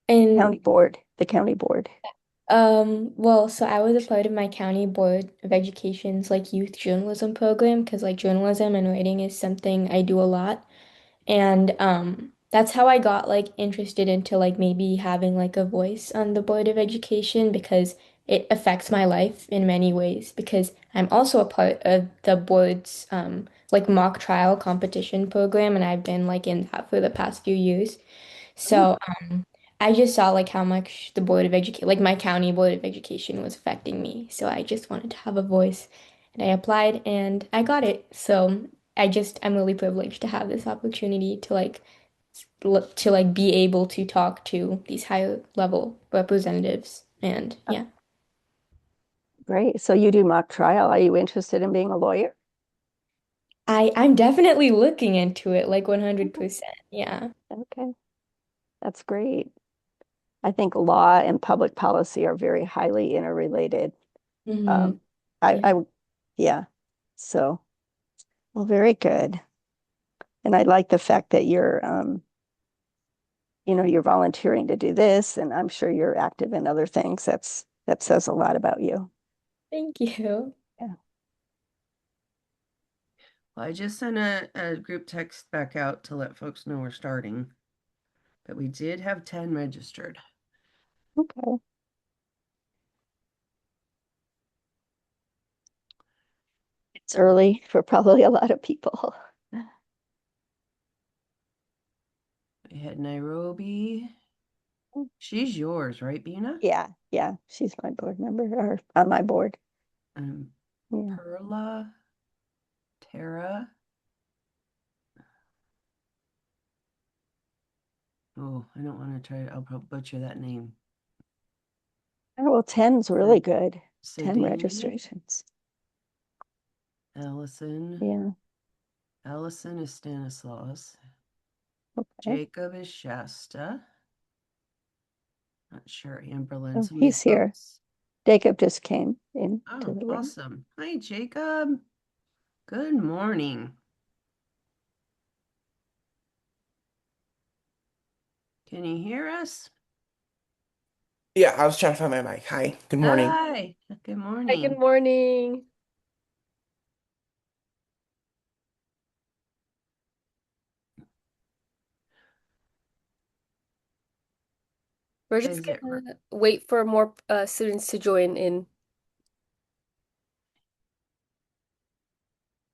And The county board. well, so I was a part of my county board of education's like youth journalism program because like journalism and writing is something I do a lot. And that's how I got like interested into like maybe having like a voice on the Board of Education because it affects my life in many ways because I'm also a part of the board's like mock trial competition program and I've been like in that for the past few years. Oh, So I just saw like how much the Board of Education, like my county Board of Education was affecting me. So I just wanted to have a voice and I applied and I got it. So I'm really privileged to have this opportunity to to like be able to talk to these higher level representatives. And yeah, great. So you do mock trial. Are you interested in being a lawyer? I'm definitely looking into it like Mhm. 100%. Yeah. Okay, that's great. I think law and public policy are very highly interrelated. Hmm. Um, I, Yeah. I, yeah. So, well, very good. And I like the fact that you're volunteering to do this, and I'm sure you're active in other things. That says a lot about you. Thank you. Yeah. Well, I just sent a group text back out to let folks know we're starting, but we did have 10 registered. Okay. It's early for probably a lot of people. We had Nairobi. She's yours, right, Bina? Yeah, yeah. She's my board member or on my board. Um, Yeah. Perla, Tara. Oh, I don't want to try. I'll probably butcher that name. Oh, well, 10's really good. 10 Sadini, registrations. Allison. Yeah. Allison is Stanislaus. Okay. Jacob is Shasta. Not sure, Amberlyn. Oh, So many he's here. folks. Jacob just came into Oh, the room. awesome. Hi, Jacob. Good morning. Can you hear us? Yeah, I was trying to find my mic. Hi, good morning. Hi. Good Hi, good morning. morning. We're just Is it gonna wait for more students to join in.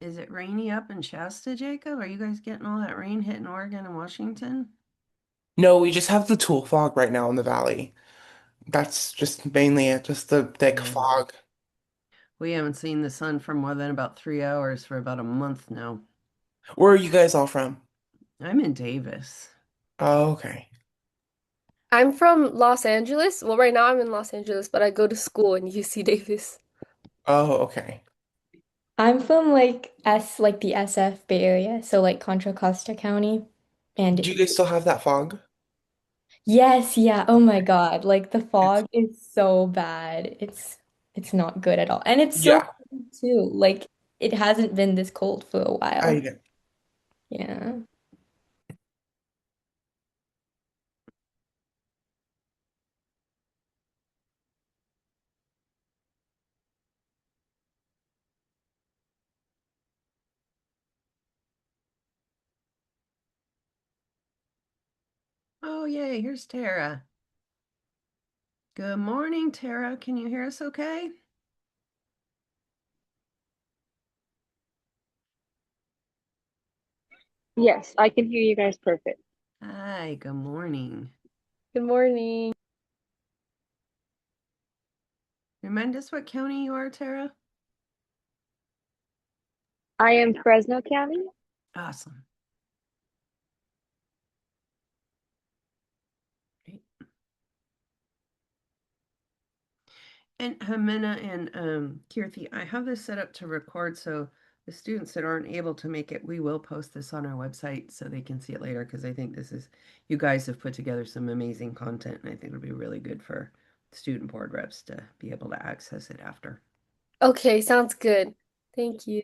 is it rainy up in Shasta, Jacob? Are you guys getting all that rain hitting Oregon and Washington? No, we just have the tool fog right now in the valley. That's just mainly it, just the thick Yeah. fog. We haven't seen the sun for more than about 3 hours for about a month now. Where are you guys all from? I'm in Davis. Oh, okay. I'm from Los Angeles. Well, right now I'm in Los Angeles, but I go to school in UC Davis. Oh, okay. I'm from like the SF Bay Area, so like Contra Costa County. Do And you guys still have that fog? yes, yeah, oh my God. Like the fog is so bad. It's not good at all. And it's so Yeah, cold too. Like it hasn't been this cold for a I while. get. Yeah. Oh, yay, here's Tara. Good morning, Tara. Can you hear us okay? Yes, I can hear you guys perfect. Hi, good morning. Good morning. Remind us what county you are, Tara? I am Fresno County. Awesome. Great. And Jimena and Kirthi, I have this set up to record, so the students that aren't able to make it, we will post this on our website so they can see it later because I think you guys have put together some amazing content and I think it'll be really good for student board reps to be able to access it after. Okay, sounds good. Thank you.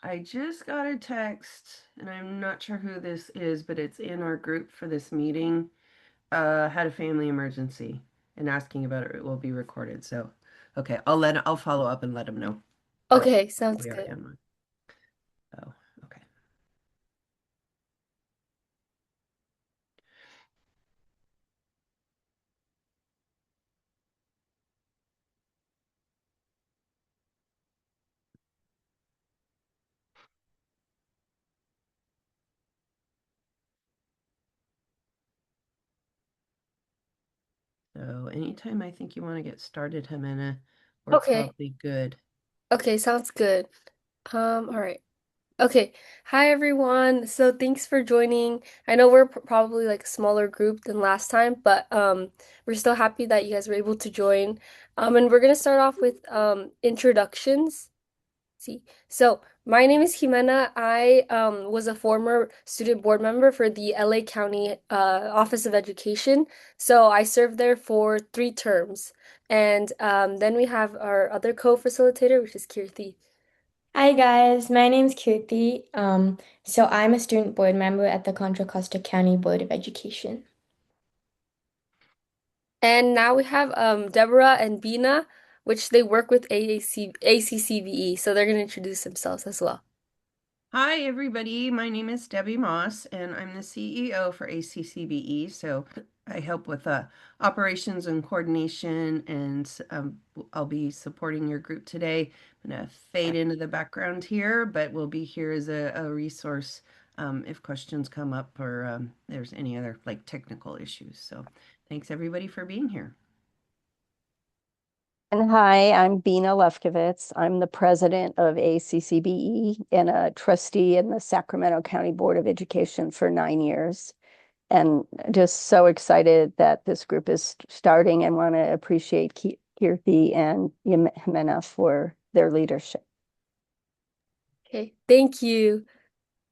I just got a text, and I'm not sure who this is, but it's in our group for this meeting. Had a family emergency and asking about it will be recorded. So, okay, I'll follow up and let him know. But Okay, sounds we are good. in one. Oh, okay. So anytime I think you want to get started, Jimena, we're Okay. probably good. Okay, sounds good. All right. Okay. Hi everyone. So thanks for joining. I know we're probably like a smaller group than last time, but we're still happy that you guys were able to join. And we're gonna start off with introductions. See. So, my name is Jimena. I was a former student board member for the LA County Office of Education. So, I served there for 3 terms. And then we have our other co-facilitator, which is Kirti. Hi guys, my name's Kirti. So I'm a student board member at the Contra Costa County Board of Education. And now we have Deborah and Bina, which they work with ACCBE. So, they're going to introduce themselves as well. Hi, everybody. My name is Debbie Moss, and I'm the CEO for ACCBE. So I help with operations and coordination, and I'll be supporting your group today. I'm going to fade into the background here, but we'll be here as a resource if questions come up or there's any other like technical issues. So thanks everybody for being here. And hi, I'm Bina Lefkowitz. I'm the president of ACCBE and a trustee in the Sacramento County Board of Education for 9 years. And just so excited that this group is starting and want to appreciate Kirti and Jimena for their leadership. Okay, thank you.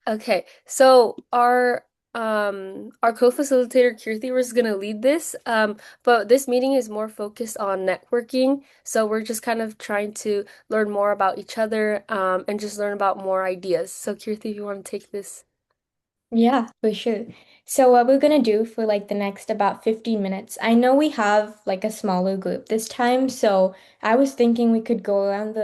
Okay, so our co-facilitator Kirti was gonna lead this, but this meeting is more focused on networking. So we're just kind of trying to learn more about each other, and just learn about more ideas. So Kirti, if you want to take this. Yeah, for sure. So what we're gonna do for like the next about 15 minutes, I know we have like a smaller group this time, so I was thinking we could go around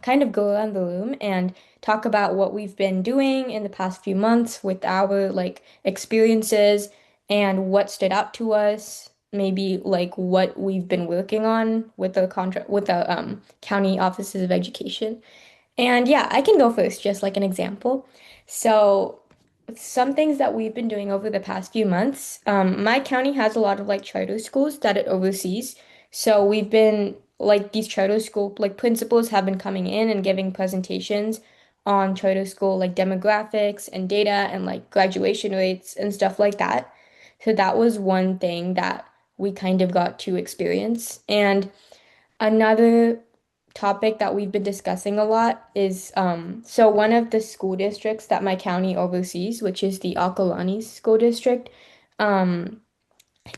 kind of go around the room and talk about what we've been doing in the past few months with our like experiences and what stood out to us, maybe like what we've been working on with the contract with the county offices of education. And yeah, I can go first, just like an example. So, some things that we've been doing over the past few months, my county has a lot of like charter schools that it oversees. So, we've been like these charter school like principals have been coming in and giving presentations on charter school like demographics and data and like graduation rates and stuff like that. So, that was one thing that we kind of got to experience. And another topic that we've been discussing a lot is so one of the school districts that my county oversees, which is the Akalani School District, um,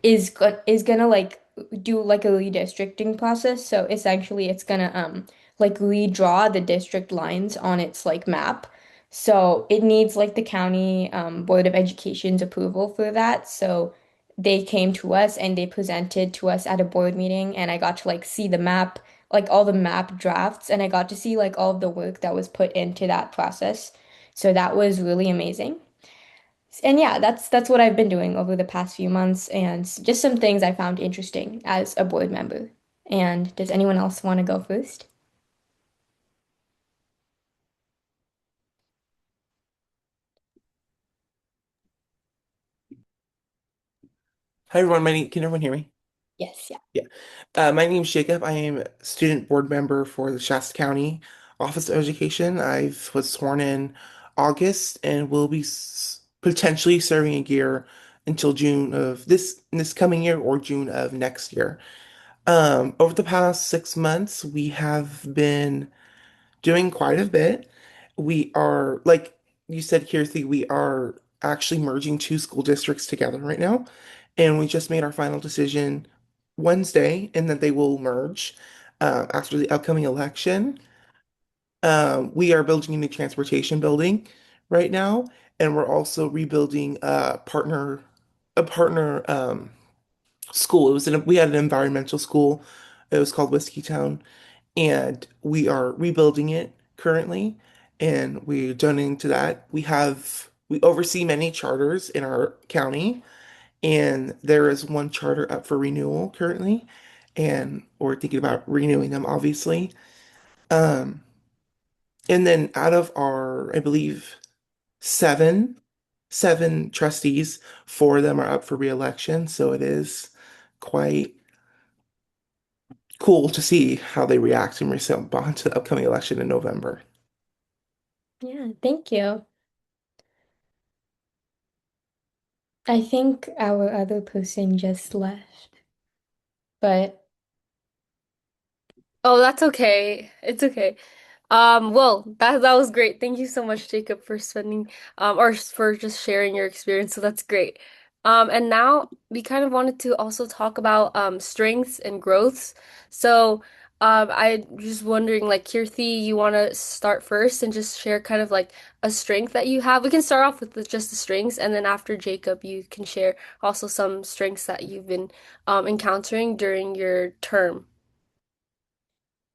is gonna like do like a redistricting process. So essentially it's gonna like redraw the district lines on its like map. So it needs like the county Board of Education's approval for that. So they came to us and they presented to us at a board meeting and I got to like see the map, like all the map drafts, and I got to see like all of the work that was put into that process. So that was really amazing. And yeah, that's what I've been doing over the past few months and just some things I found interesting as a board member. And does anyone else want to go first? Hi everyone, can everyone hear me? Yes, yeah. Yeah. My name is Jacob. I am a student board member for the Shasta County Office of Education. I was sworn in August and will be potentially serving a year until June of this coming year or June of next year. Over the past 6 months, we have been doing quite a bit. We are, like you said, Kirthi, we are actually merging two school districts together right now. And we just made our final decision Wednesday, and that they will merge after the upcoming election. We are building a new transportation building right now, and we're also rebuilding a partner school. We had an environmental school. It was called Whiskey Town, and we are rebuilding it currently, and we're donating to that. We oversee many charters in our county, and there is one charter up for renewal currently, and we're thinking about renewing them, obviously. Um, and then out of our, I believe, seven seven trustees, four of them are up for re-election, so it is quite cool to see how they react and respond to the upcoming election in November. Yeah, thank you. I think our other person just left, but Oh, that's okay. It's okay. Well, that was great. Thank you so much, Jacob, for spending or for just sharing your experience. So that's great. And now we kind of wanted to also talk about strengths and growths. So, I just wondering, like, Kirti, you want to start first and just share kind of like a strength that you have. We can start off with just the strengths, and then after Jacob, you can share also some strengths that you've been encountering during your term.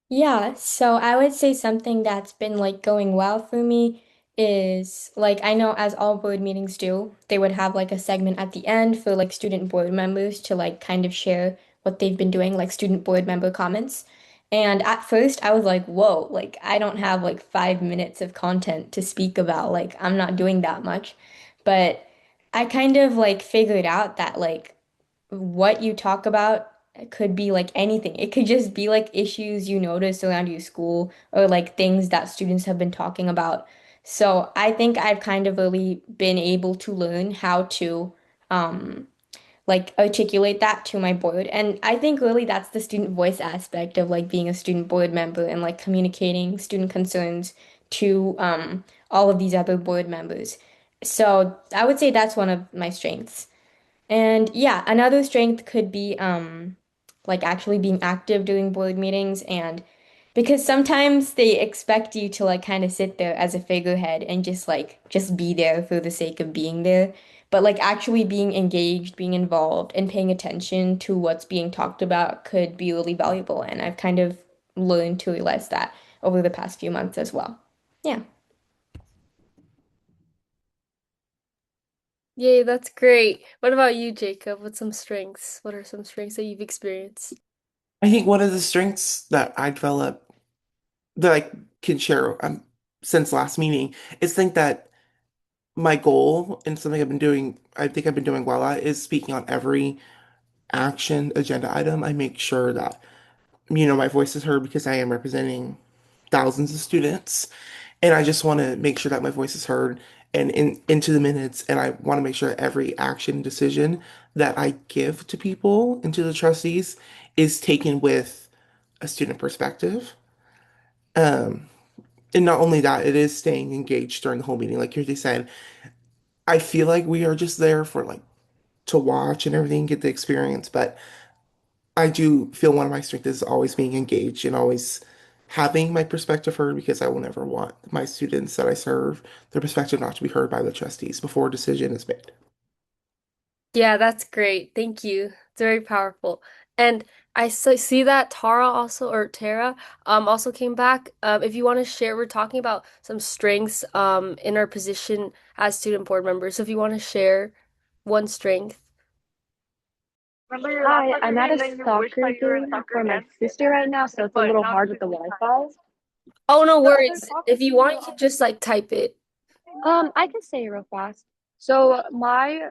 yeah, so I would say something that's been like going well for me is like I know as all board meetings do, they would have like a segment at the end for like student board members to like kind of share what they've been doing, like student board member comments. And at first I was like, whoa, like I don't have like 5 minutes of content to speak about. Like I'm not doing that much. But I kind of like figured out that like what you talk about could be like anything. It could just be like issues you notice around your school or like things that students have been talking about. So I think I've kind of really been able to learn how to um like articulate that to my board. And I think really that's the student voice aspect of like being a student board member and like communicating student concerns to all of these other board members. So I would say that's one of my strengths. And yeah, another strength could be like actually being active during board meetings and because sometimes they expect you to like kind of sit there as a figurehead and just be there for the sake of being there. But like actually being engaged, being involved, and paying attention to what's being talked about could be really valuable. And I've kind of learned to realize that over the past few months as well. Yeah. Yay, that's great. What about you, Jacob? What's some strengths? What are some strengths that you've experienced? I think one of the strengths that I developed that I can share since last meeting is think that my goal and something I think I've been doing well at is speaking on every action agenda item. I make sure that, my voice is heard because I am representing thousands of students. And I just want to make sure that my voice is heard and into the minutes. And I want to make sure that every action decision that I give to people and to the trustees is taken with a student perspective. Um, and not only that, it is staying engaged during the whole meeting. Like Kirti said, I feel like we are just there for like to watch and everything, get the experience, but I do feel one of my strengths is always being engaged and always having my perspective heard because I will never want my students that I serve, their perspective not to be heard by the trustees before a decision is made. Yeah, that's great. Thank you. It's very powerful. And see that Tara also or Tara also came back. If you want to share, we're talking about some strengths in our position as student board members. So if you want to share one strength. Hi, I'm at a soccer game for my sister right now, so it's a little hard with the Wi-Fi. Oh, no worries. If you want, you can just like type it. I can say it real fast. So my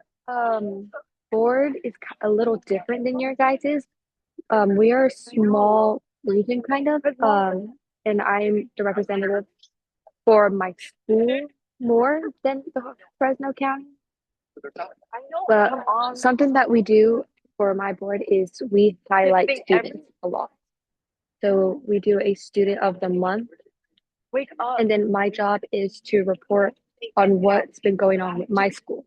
board is a little different than your guys's. We are a small region kind of, and I'm the representative for my school more than the Fresno County. But something that we do for my board is we highlight students a lot. So we do a student of the month, and then my job is to report on what's been going on with my school.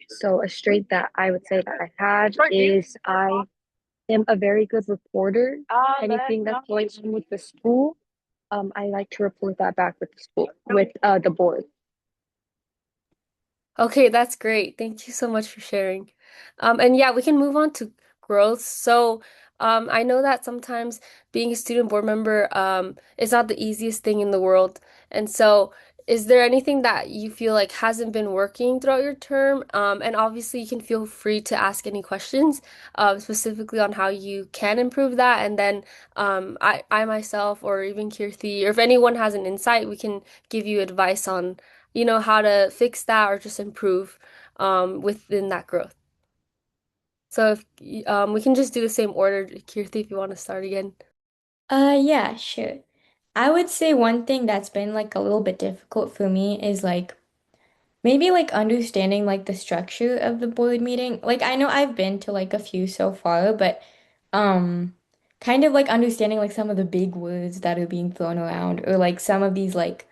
So a strength that I would say that I had is I am a very good reporter. Anything that's going on with the school, I like to report that back with the school, with the board. Okay, that's great. Thank you so much for sharing. And yeah, we can move on to growth. So, I know that sometimes being a student board member, is not the easiest thing in the world. And so, is there anything that you feel like hasn't been working throughout your term? And obviously, you can feel free to ask any questions, specifically on how you can improve that. And then, I myself, or even Kirti, or if anyone has an insight, we can give you advice on how to fix that or just improve within that growth. So if we can just do the same order, Kirti, if you want to start again. Yeah, sure. I would say one thing that's been like a little bit difficult for me is like maybe like understanding like the structure of the board meeting. Like I know I've been to like a few so far, but um kind of like understanding like some of the big words that are being thrown around or like some of these like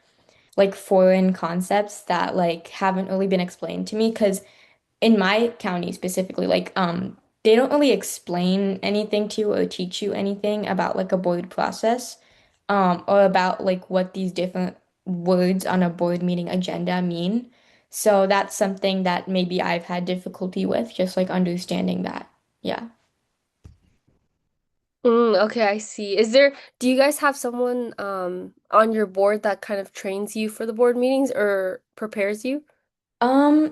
foreign concepts that like haven't really been explained to me because in my county specifically, like they don't really explain anything to you or teach you anything about like a board process, or about like what these different words on a board meeting agenda mean. So that's something that maybe I've had difficulty with, just like understanding that. Yeah. Okay, I see. Do you guys have someone on your board that kind of trains you for the board meetings or prepares you?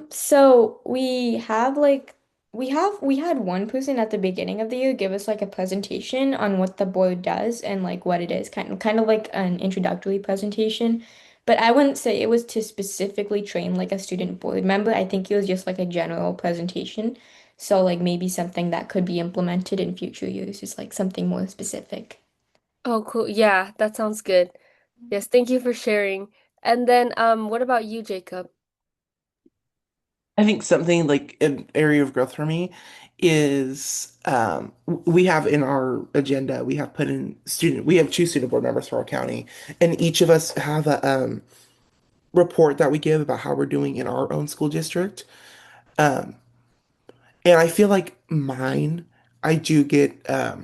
So we had one person at the beginning of the year give us like a presentation on what the board does and like what it is, kind of like an introductory presentation. But I wouldn't say it was to specifically train like a student board member. I think it was just like a general presentation. So like maybe something that could be implemented in future years is like something more specific. Oh, cool. Yeah, that sounds good. Yes, thank you for sharing. And then what about you, Jacob? I think something like an area of growth for me is we have in our agenda, we have put in we have two student board members for our county, and each of us have a report that we give about how we're doing in our own school district. Um, and I feel like mine, I do get, I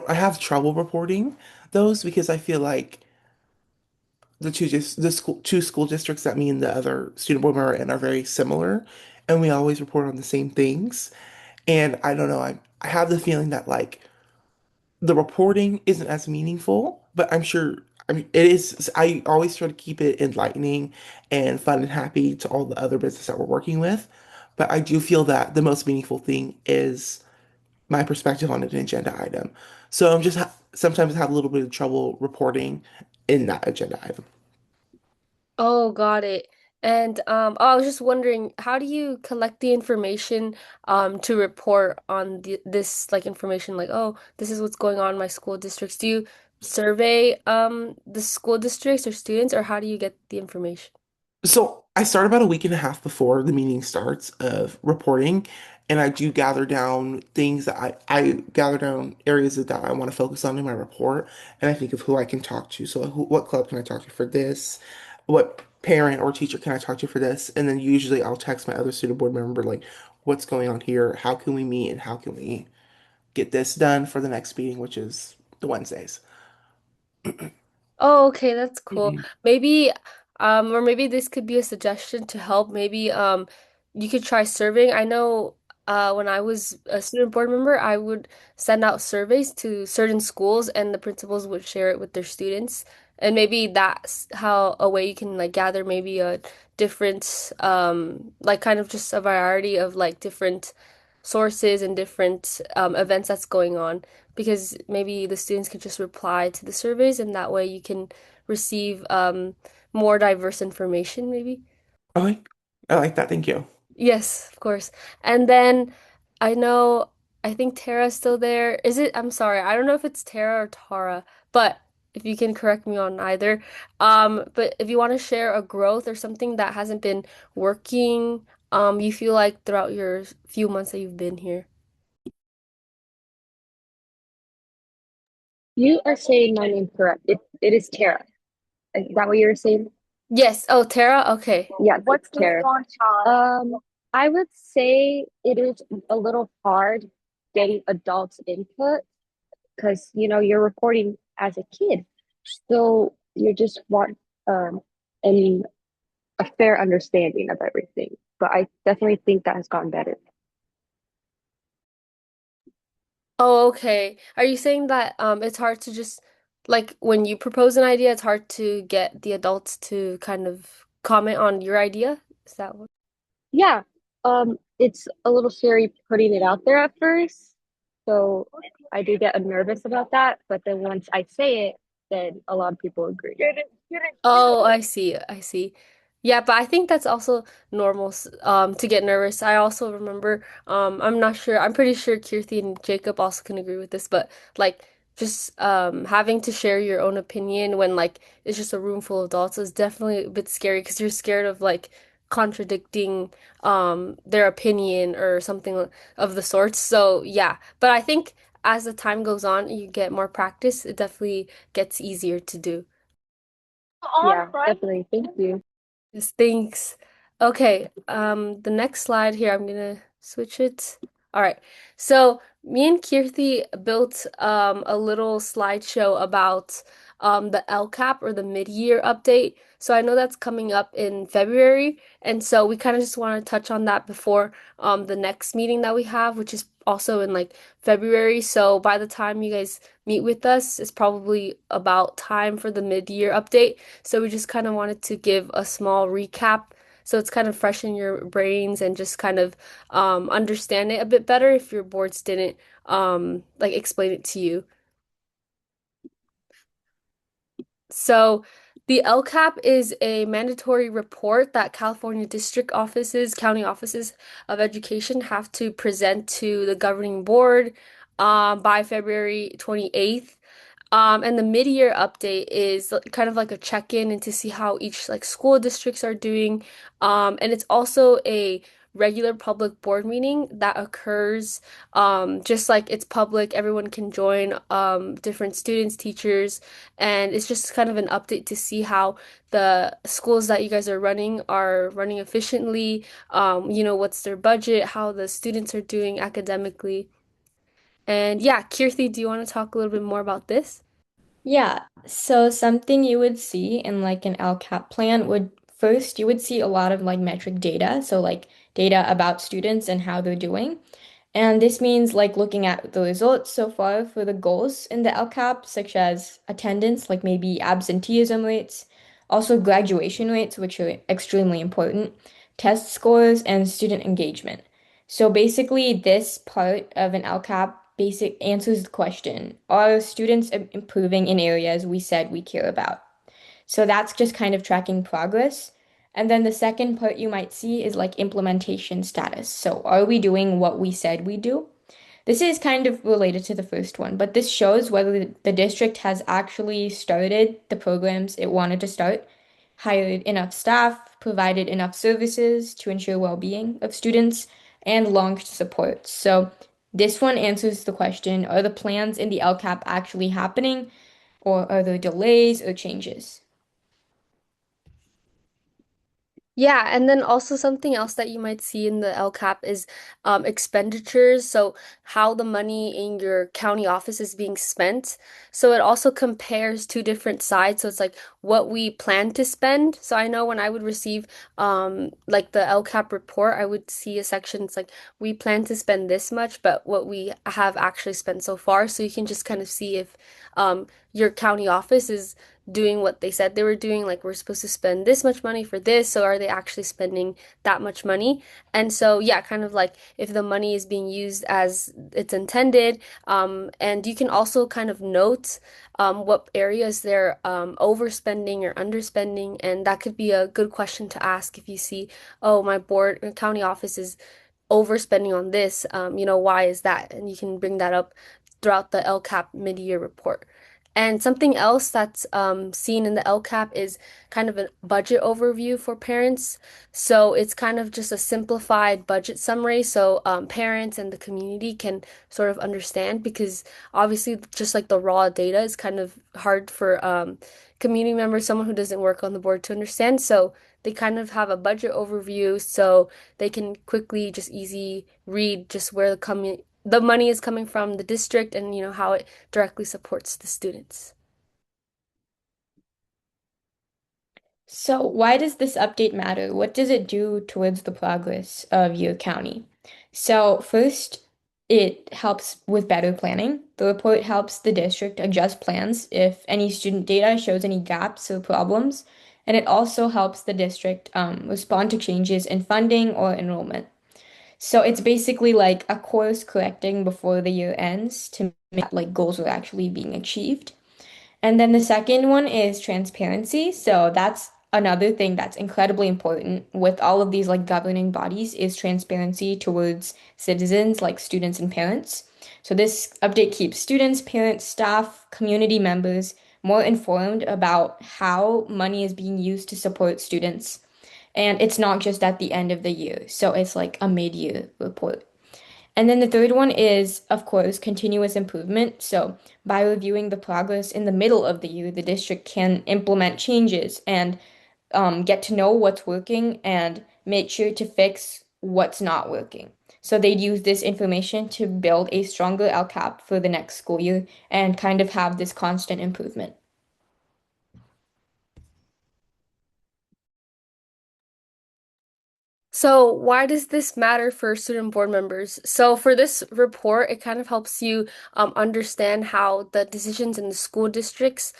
have trouble reporting those because I feel like two school districts that me and the other student board member are in are very similar, and we always report on the same things. And I don't know, I have the feeling that like the reporting isn't as meaningful, but I'm sure it is. I always try to keep it enlightening and fun and happy to all the other business that we're working with. But I do feel that the most meaningful thing is my perspective on an agenda item. So I'm just sometimes have a little bit of trouble reporting in that agenda item. Oh, got it. And I was just wondering, how do you collect the information to report on this like information like, oh, this is what's going on in my school districts? Do you survey the school districts or students, or how do you get the information? So I start about a week and a half before the meeting starts of reporting, and I do gather down things that I gather down areas that I want to focus on in my report, and I think of who I can talk to. So what club can I talk to for this? What parent or teacher can I talk to for this? And then usually I'll text my other student board member like, what's going on here? How can we meet and how can we get this done for the next meeting, which is the Wednesdays. Oh, okay, that's cool. Mhm. Maybe, or maybe this could be a suggestion to help. Maybe, you could try surveying. I know, when I was a student board member, I would send out surveys to certain schools, and the principals would share it with their students. And maybe that's how a way you can like gather maybe a different, like kind of just a variety of like different sources and different events that's going on because maybe the students can just reply to the surveys and that way you can receive more diverse information, maybe. Okay. I like that. Thank you. Yes, of course. And then I know, I think Tara's still there. Is it? I'm sorry. I don't know if it's Tara or Tara, but if you can correct me on either. But if you want to share a growth or something that hasn't been working, you feel like throughout your few months that you've been here. You are saying my name correct. It is Tara. Is that what you were saying? Yes. Oh, Tara? Okay. Yeah, it's Tara. I would say it is a little hard getting adults' input because you're reporting as a kid. So you just want an a fair understanding of everything. But I definitely think that has gotten better. Oh, okay. Are you saying that it's hard to just like when you propose an idea, it's hard to get the adults to kind of comment on your idea? Is that what? Yeah, it's a little scary putting it out there at first. So I do get nervous about that, but then once I say it, then a lot of people agree. Oh, I see. I see. Yeah, but I think that's also normal to get nervous. I also remember I'm not sure. I'm pretty sure Kirti and Jacob also can agree with this, but like just having to share your own opinion when like it's just a room full of adults is definitely a bit scary because you're scared of like contradicting their opinion or something of the sorts. So, yeah. But I think as the time goes on, you get more practice, it definitely gets easier to do. Yeah, definitely. Thank you. Yes, thanks. Okay, the next slide here, I'm gonna switch it. All right. So me and Kirti built a little slideshow about the LCAP or the mid-year update. So I know that's coming up in February, and so we kind of just want to touch on that before the next meeting that we have, which is also in like February. So by the time you guys meet with us, it's probably about time for the mid-year update. So we just kind of wanted to give a small recap so it's kind of fresh in your brains and just kind of understand it a bit better if your boards didn't like explain it to you. So the LCAP is a mandatory report that California district offices, county offices of education have to present to the governing board by February 28th. And the mid-year update is kind of like a check-in and to see how each like school districts are doing. And it's also a regular public board meeting that occurs just like it's public, everyone can join, different students, teachers, and it's just kind of an update to see how the schools that you guys are running efficiently, what's their budget, how the students are doing academically. And yeah, Kirti, do you want to talk a little bit more about this? Yeah, so something you would see in like an LCAP plan would first you would see a lot of like metric data, so like data about students and how they're doing. And this means like looking at the results so far for the goals in the LCAP, such as attendance, like maybe absenteeism rates, also graduation rates, which are extremely important, test scores, and student engagement. So basically, this part of an LCAP basic answers the question, are students improving in areas we said we care about? So that's just kind of tracking progress. And then the second part you might see is like implementation status. So are we doing what we said we do? This is kind of related to the first one, but this shows whether the district has actually started the programs it wanted to start, hired enough staff, provided enough services to ensure well-being of students, and launched support. So this one answers the question, are the plans in the LCAP actually happening, or are there delays or changes? Yeah, and then also something else that you might see in the LCAP is expenditures. So how the money in your county office is being spent. So it also compares two different sides. So it's like what we plan to spend. So I know when I would receive like the LCAP report, I would see a section. It's like we plan to spend this much, but what we have actually spent so far. So you can just kind of see if your county office is doing what they said they were doing. Like, we're supposed to spend this much money for this, so are they actually spending that much money? And so, yeah, kind of like if the money is being used as it's intended. And you can also kind of note what areas they're overspending or underspending. And that could be a good question to ask if you see, oh, my board county office is overspending on this. Why is that? And you can bring that up throughout the LCAP mid-year report. And something else that's seen in the LCAP is kind of a budget overview for parents. So it's kind of just a simplified budget summary so parents and the community can sort of understand because obviously just like the raw data is kind of hard for community members, someone who doesn't work on the board to understand. So they kind of have a budget overview so they can quickly just easy read just where the money is coming from the district and how it directly supports the students. So, why does this update matter? What does it do towards the progress of your county? So, first, it helps with better planning. The report helps the district adjust plans if any student data shows any gaps or problems. And it also helps the district respond to changes in funding or enrollment. So, it's basically like a course correcting before the year ends to make like goals are actually being achieved. And then the second one is transparency. So that's another thing that's incredibly important with all of these like governing bodies is transparency towards citizens like students and parents. So this update keeps students, parents, staff, community members more informed about how money is being used to support students. And it's not just at the end of the year. So it's like a mid-year report. And then the third one is, of course, continuous improvement. So by reviewing the progress in the middle of the year, the district can implement changes and get to know what's working and make sure to fix what's not working. So they'd use this information to build a stronger LCAP for the next school year and kind of have this constant improvement. So, why does this matter for student board members? So, for this report, it kind of helps you understand how the decisions in the school districts,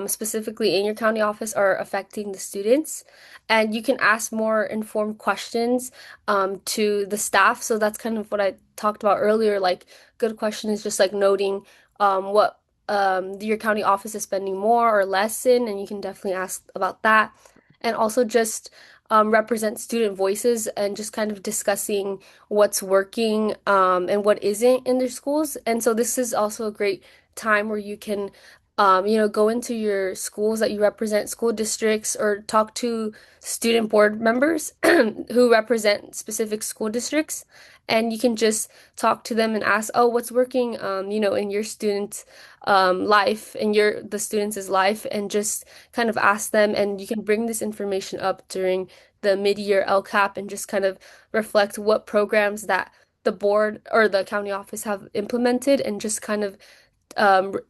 specifically in your county office, are affecting the students. And you can ask more informed questions to the staff. So, that's kind of what I talked about earlier. Like, good question is just like noting what your county office is spending more or less in, and you can definitely ask about that. And also just represent student voices and just kind of discussing what's working and what isn't in their schools. And so this is also a great time where you can, go into your schools that you represent, school districts, or talk to student board members who represent specific school districts. And you can just talk to them and ask, oh, what's working, in your student's life, in the students' life, and just kind of ask them. And you can bring this information up during the mid-year LCAP and just kind of reflect what programs that the board or the county office have implemented and just kind of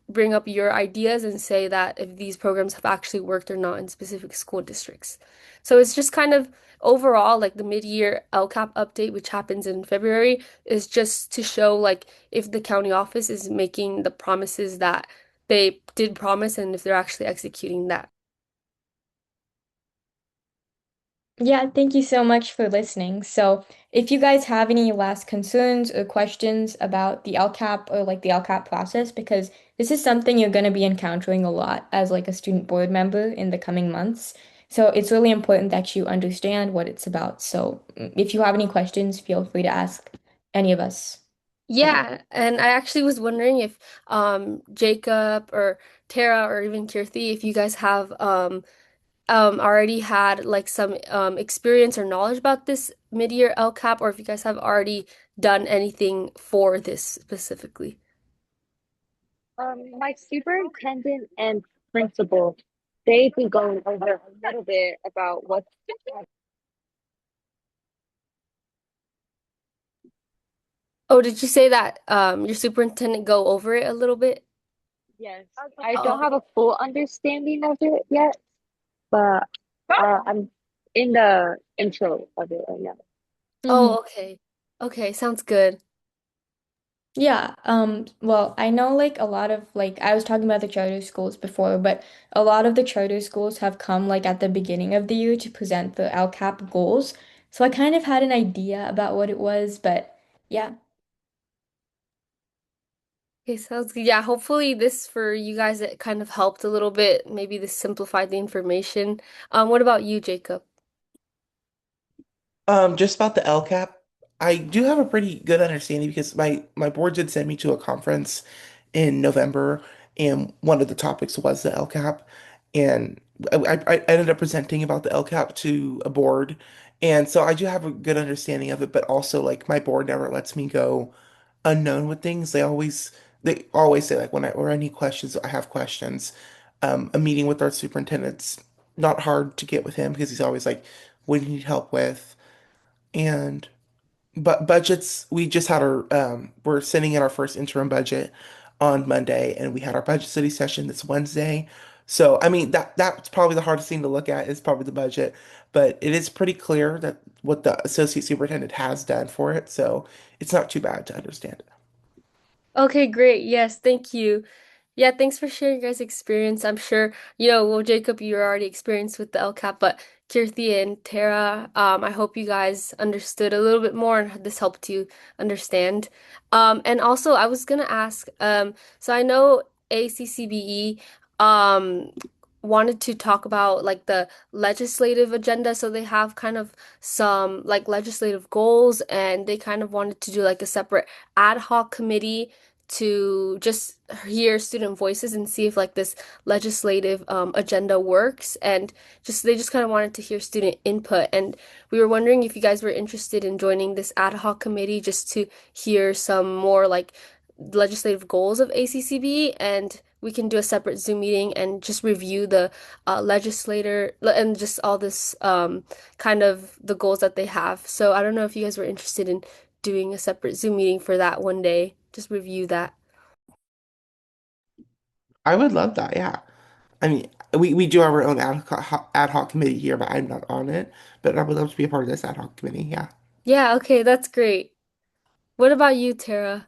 bring up your ideas and say that if these programs have actually worked or not in specific school districts. So it's just kind of overall like the mid-year LCAP update, which happens in February, is just to show like if the county office is making the promises that they did promise and if they're actually executing that. Yeah, thank you so much for listening. So, if you guys have any last concerns or questions about the LCAP or like the LCAP process, because this is something you're going to be encountering a lot as like a student board member in the coming months. So, it's really important that you understand what it's about. So, if you have any questions, feel free to ask any of us. Yeah, and I actually was wondering if Jacob or Tara or even Kirthi, if you guys have already had like some experience or knowledge about this mid-year LCAP, or if you guys have already done anything for this specifically. My superintendent and principal, they've been going over a little bit about what's Oh, did you say that your superintendent go over it a little bit? yes. I don't Oh, have a full understanding of it yet, but I'm in the intro of it right now. oh, okay. Okay, sounds good. Yeah, well, I know like a lot of like I was talking about the charter schools before, but a lot of the charter schools have come like at the beginning of the year to present the LCAP goals. So I kind of had an idea about what it was, but yeah. Okay, sounds good. Yeah, hopefully this for you guys it kind of helped a little bit. Maybe this simplified the information. What about you, Jacob? Just about the LCAP, I do have a pretty good understanding because my board did send me to a conference in November, and one of the topics was the LCAP, and I ended up presenting about the LCAP to a board, and so I do have a good understanding of it. But also, like my board never lets me go unknown with things. They always say like when I need questions, I have questions. A meeting with our superintendent's not hard to get with him because he's always like, "What do you need help with?" And but budgets, we just had we're sending in our first interim budget on Monday, and we had our budget study session this Wednesday. So, I mean, that's probably the hardest thing to look at is probably the budget, but it is pretty clear that what the associate superintendent has done for it, so it's not too bad to understand. Okay, great. Yes, thank you. Yeah, thanks for sharing your guys' experience. I'm sure, well, Jacob, you're already experienced with the LCAP, but Kirti and Tara, I hope you guys understood a little bit more and this helped you understand. And also I was gonna ask, so I know ACCBE wanted to talk about like the legislative agenda, so they have kind of some like legislative goals, and they kind of wanted to do like a separate ad hoc committee to just hear student voices and see if like this legislative agenda works, and just they just kind of wanted to hear student input, and we were wondering if you guys were interested in joining this ad hoc committee just to hear some more like legislative goals of ACCB, and we can do a separate Zoom meeting and just review the and just all this kind of the goals that they have. So I don't know if you guys were interested in doing a separate Zoom meeting for that one day. Just review that. I would love that, yeah. I mean, we do have our own ad hoc committee here, but I'm not on it. But I would love to be a part of this ad hoc committee, yeah. Yeah, okay, that's great. What about you, Tara?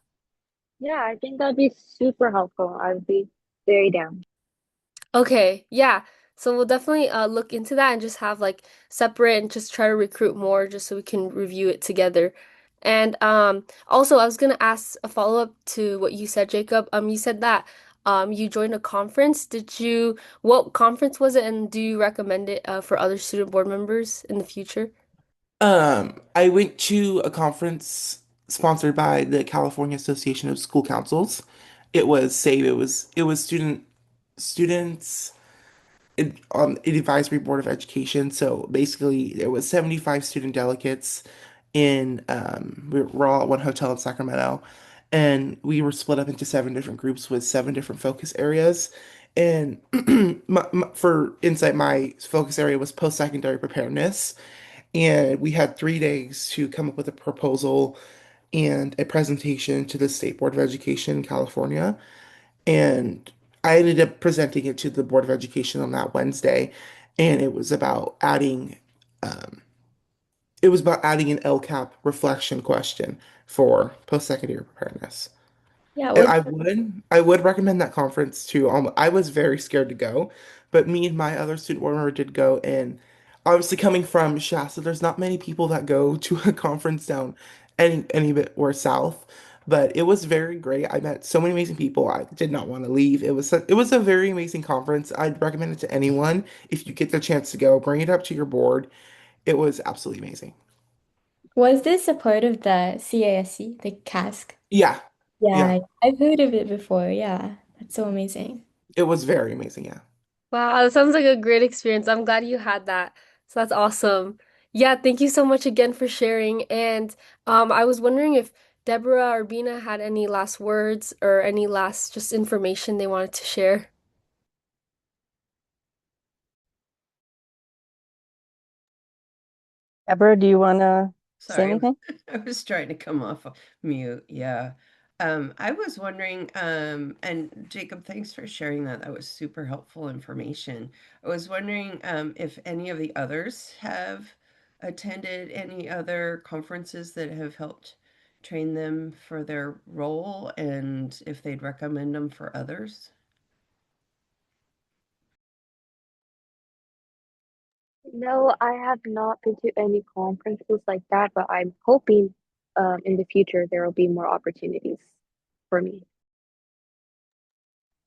Yeah, I think that'd be super helpful. I'd be very down. Okay, yeah. So we'll definitely look into that and just have like separate and just try to recruit more just so we can review it together. And also I was gonna ask a follow-up to what you said, Jacob. You said that you joined a conference. What conference was it, and do you recommend it for other student board members in the future? I went to a conference sponsored by the California Association of School Councils. It was SAVE. It was students an advisory board of education. So basically, there was 75 student delegates in we're all at one hotel in Sacramento, and we were split up into seven different groups with seven different focus areas. And for insight, my focus area was post-secondary preparedness, and we had 3 days to come up with a proposal and a presentation to the State Board of Education in California. And I ended up presenting it to the Board of Education on that Wednesday, and um, it was about adding an LCAP reflection question for post-secondary preparedness. Yeah, And what I would recommend that conference too. I was very scared to go, but me and my other student board member did go. And obviously, coming from Shasta, there's not many people that go to a conference down any bit or south. But it was very great. I met so many amazing people. I did not want to leave. It was a very amazing conference. I'd recommend it to anyone if you get the chance to go. Bring it up to your board. It was absolutely amazing. was this a part of the CASC, the CASC? Yeah, yeah. Yeah, I've heard of it before. Yeah, that's so amazing. It was very amazing. Yeah. Wow, that sounds like a great experience. I'm glad you had that. So that's awesome. Yeah, thank you so much again for sharing. And I was wondering if Deborah or Bina had any last words or any last just information they wanted to share. Deborah, do you want to say Sorry, anything? I was trying to come off mute. Yeah. I was wondering, and Jacob, thanks for sharing that. That was super helpful information. I was wondering, if any of the others have attended any other conferences that have helped train them for their role and if they'd recommend them for others. No, I have not been to any conferences like that, but I'm hoping in the future there will be more opportunities for me.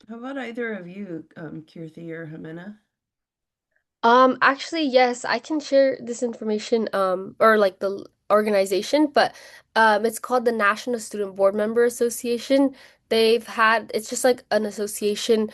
How about either of you, Kirthi or Jimena? Actually, yes, I can share this information, or like the organization, but it's called the National Student Board Member Association. It's just like an association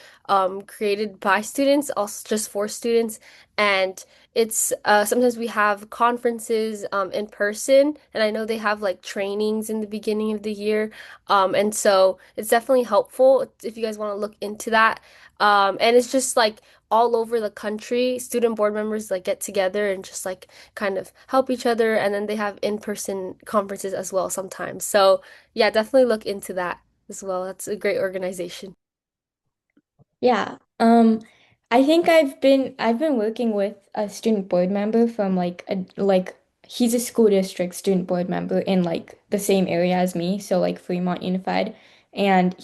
created by students, also just for students, and it's sometimes we have conferences in person, and I know they have like trainings in the beginning of the year, and so it's definitely helpful if you guys want to look into that. And it's just like all over the country, student board members like get together and just like kind of help each other, and then they have in-person conferences as well sometimes. So yeah, definitely look into that as well. That's a great organization. Yeah. I think I've been working with a student board member from like he's a school district student board member in like the same area as me, so like Fremont Unified. And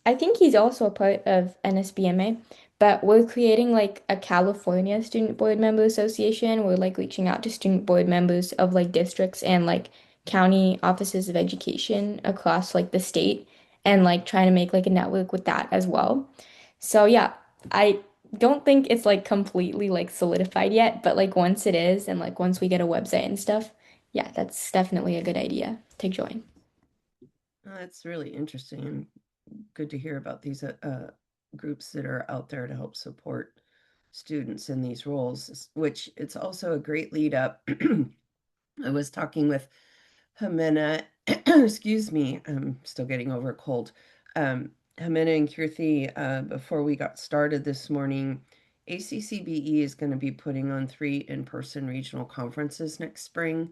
I think he's also a part of NSBMA, but we're creating like a California Student Board Member Association. We're like reaching out to student board members of like districts and like county offices of education across like the state and like trying to make like a network with that as well. So yeah, I don't think it's like completely like solidified yet, but like once it is and like once we get a website and stuff, yeah, that's definitely a good idea to join. That's really interesting and good to hear about these groups that are out there to help support students in these roles, which it's also a great lead up. I was talking with Jimena, excuse me, I'm still getting over a cold. Jimena and Kirthi, before we got started this morning, ACCBE is going to be putting on 3 in-person regional conferences next spring.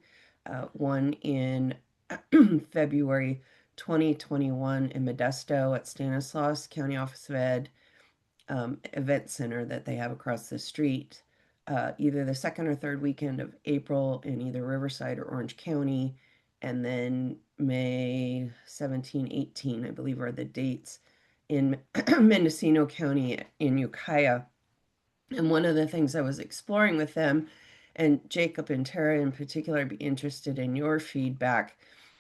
One in February 2021 in Modesto at Stanislaus County Office of Ed event center that they have across the street, either the second or third weekend of April in either Riverside or Orange County, and then May 17, 18, I believe are the dates in Mendocino County in Ukiah. And one of the things I was exploring with them, and Jacob and Tara in particular, I'd be interested in your feedback,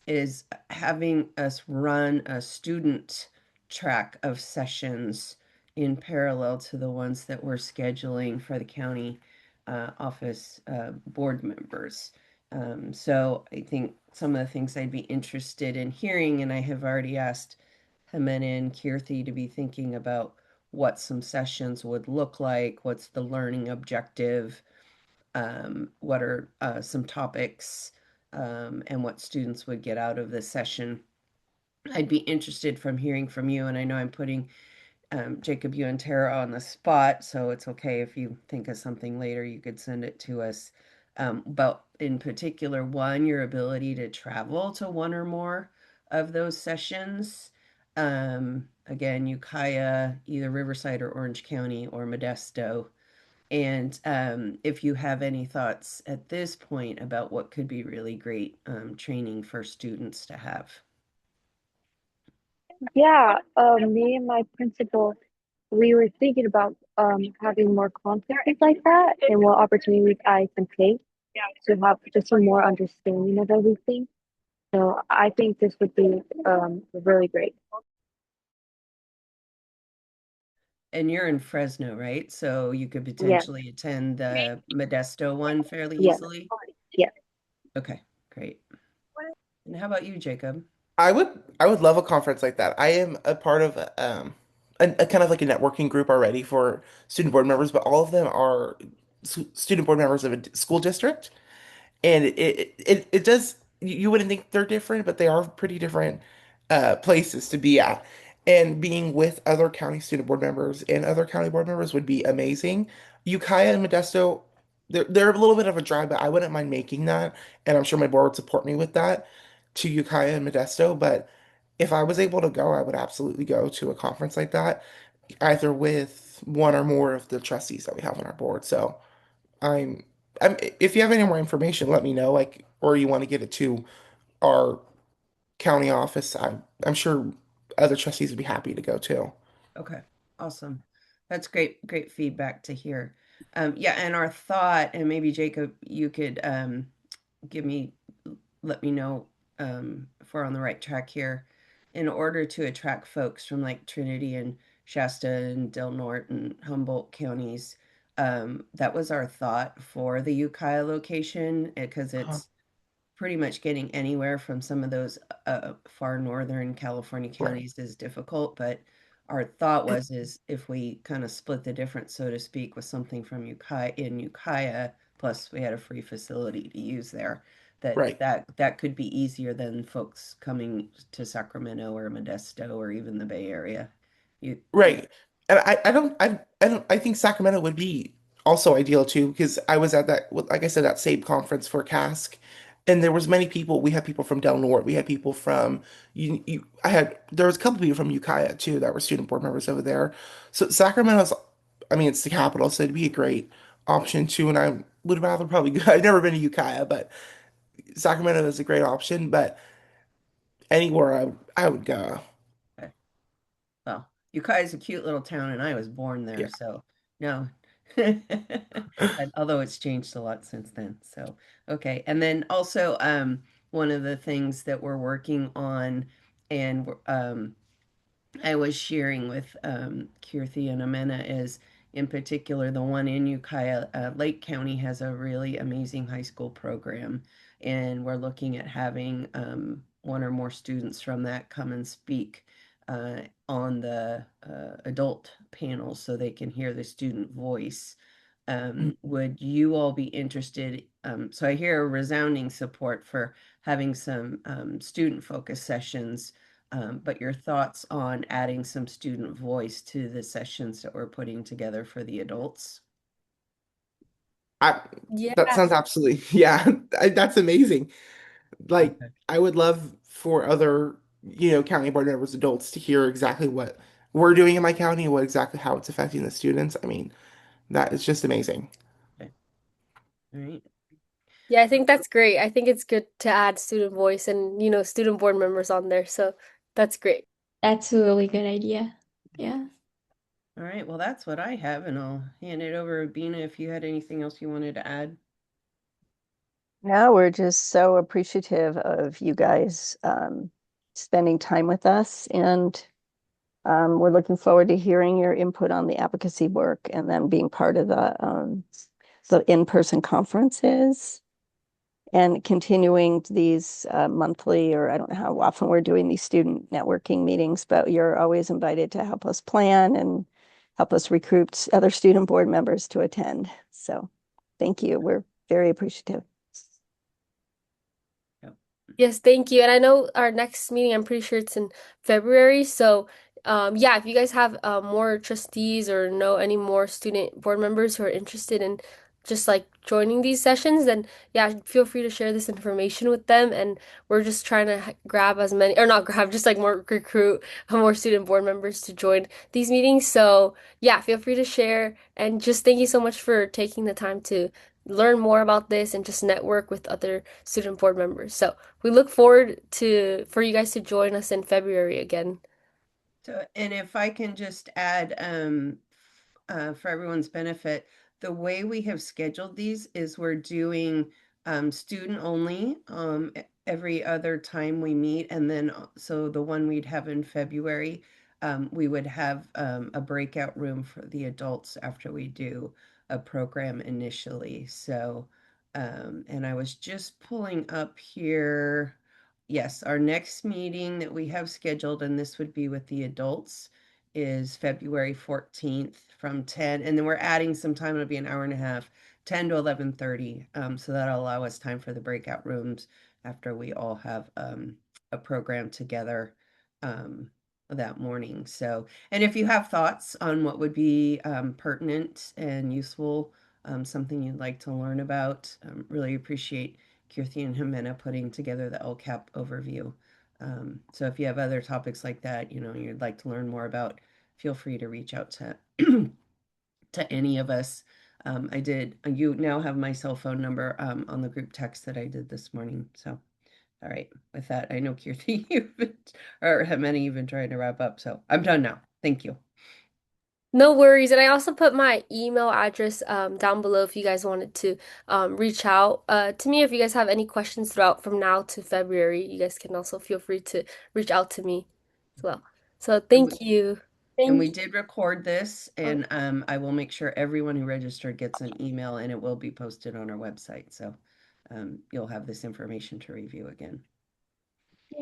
is having us run a student track of sessions in parallel to the ones that we're scheduling for the county office board members. So I think some of the things I'd be interested in hearing, and I have already asked Jimena and Kirthi to be thinking about what some sessions would look like, what's the learning objective, what are some topics, and what students would get out of the session. I'd be interested from hearing from you, and I know I'm putting Jacob, you and Tara on the spot, so it's okay if you think of something later, you could send it to us. But in particular, one, your ability to travel to one or more of those sessions. Again, Ukiah, either Riverside or Orange County or Modesto. And if you have any thoughts at this point about what could be really great training for students to have. Yeah, me and my principal, we were thinking about having more conferences like that and what opportunities I can take to have just a more understanding of everything. So I think this would be really great. And you're in Fresno, right? So you could Yeah, potentially attend the Modesto one fairly yeah, easily. yeah. Okay, great. And how about you, Jacob? I would love a conference like that. I am a part of a kind of like a networking group already for student board members, but all of them are student board members of a school district. And it does you wouldn't think they're different, but they are pretty different places to be at. And being with other county student board members and other county board members would be amazing. Ukiah and Modesto, they're a little bit of a drive, but I wouldn't mind making that, and I'm sure my board would support me with that to Ukiah and Modesto. But if I was able to go, I would absolutely go to a conference like that, either with one or more of the trustees that we have on our board. So. I'm, if you have any more information, let me know, like, or you want to get it to our county office. I'm sure other trustees would be happy to go too. Okay, awesome. That's great, great feedback to hear. Yeah, and our thought, and maybe Jacob, you could give me, let me know if we're on the right track here. In order to attract folks from like Trinity and Shasta and Del Norte and Humboldt counties, that was our thought for the Ukiah location because Uh-huh. it's pretty much getting anywhere from some of those far northern California Right. counties is difficult. But our thought was is if we kind of split the difference, so to speak, with something from Ukiah, plus we had a free facility to use there, that Right. that could be easier than folks coming to Sacramento or Modesto or even the Bay Area. You Right. And I think Sacramento would be also ideal too, because I was at that, like I said, that same conference for Cask, and there was many people. We had people from Del Norte. We had people from there was a couple people from Ukiah too that were student board members over there. So Sacramento's I mean, it's the capital, so it'd be a great option too. And I would rather probably go. I've never been to Ukiah, but Sacramento is a great option. But anywhere I would go. Okay. Well, Ukiah is a cute little town, and I was born there, Yeah. so no. Although it's changed a lot since then. So, okay. And then also, one of the things that we're working on, and I was sharing with Kirthi and Amena is in particular the one in Ukiah, Lake County has a really amazing high school program, and we're looking at having one or more students from that come and speak on the adult panel so they can hear the student voice. Would you all be interested? So I hear a resounding support for having some student focus sessions, but your thoughts on adding some student voice to the sessions that we're putting together for the adults? I Yeah. that sounds absolutely yeah. That's amazing. Like Okay. I would love for other, county board members, adults to hear exactly what we're doing in my county and what exactly how it's affecting the students. I mean, that is just amazing. Okay. All right. Yeah, I think that's great. I think it's good to add student voice and, student board members on there. So that's great. That's a really good idea. Yeah. All right. Well, that's what I have, and I'll hand it over to Bina if you had anything else you wanted to add. No, we're just so appreciative of you guys spending time with us, and we're looking forward to hearing your input on the advocacy work and then being part of the in-person conferences and continuing these monthly, or I don't know how often we're doing these student networking meetings, but you're always invited to help us plan and help us recruit other student board members to attend. So thank you. We're very appreciative. Yep. Yes, thank you. And I know our next meeting, I'm pretty sure it's in February. So, yeah, if you guys have more trustees or know any more student board members who are interested in just like joining these sessions, then yeah, feel free to share this information with them. And we're just trying to grab as many, or not grab, just like more recruit more student board members to join these meetings. So, yeah, feel free to share. And just thank you so much for taking the time to learn more about this and just network with other student board members. So, we look forward to for you guys to join us in February again. So, and if I can just add, for everyone's benefit, the way we have scheduled these is we're doing student only every other time we meet, and then so the one we'd have in February, we would have a breakout room for the adults after we do a program initially. So, and I was just pulling up here. Yes, our next meeting that we have scheduled, and this would be with the adults, is February 14th from 10, and then we're adding some time, it'll be an hour and a half, 10 to 11:30. So that'll allow us time for the breakout rooms after we all have a program together that morning. So, and if you have thoughts on what would be pertinent and useful, something you'd like to learn about, really appreciate Kirthi and Jimena putting together the LCAP overview. So if you have other topics like that, you'd like to learn more about, feel free to reach out to to any of us. You now have my cell phone number on the group text that I did this morning. So, all right, with that, I know Kirti, or Jimena, you've been trying to wrap up. So I'm done now. Thank you. No worries. And I also put my email address down below if you guys wanted to reach out to me. If you guys have any questions throughout from now to February, you guys can also feel free to reach out to me as well. So And we, thank you. and Thank we you. did record this, Oh, and I will make sure everyone who registered gets an email, and it will be posted on our website. So you'll have this information to review again.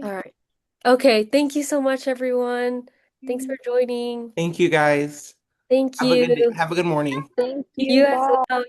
all right. Okay. Thank you so much, everyone. Thanks for joining. Thank you guys. Thank you. Have a good morning. Thank you. You as Bye. well.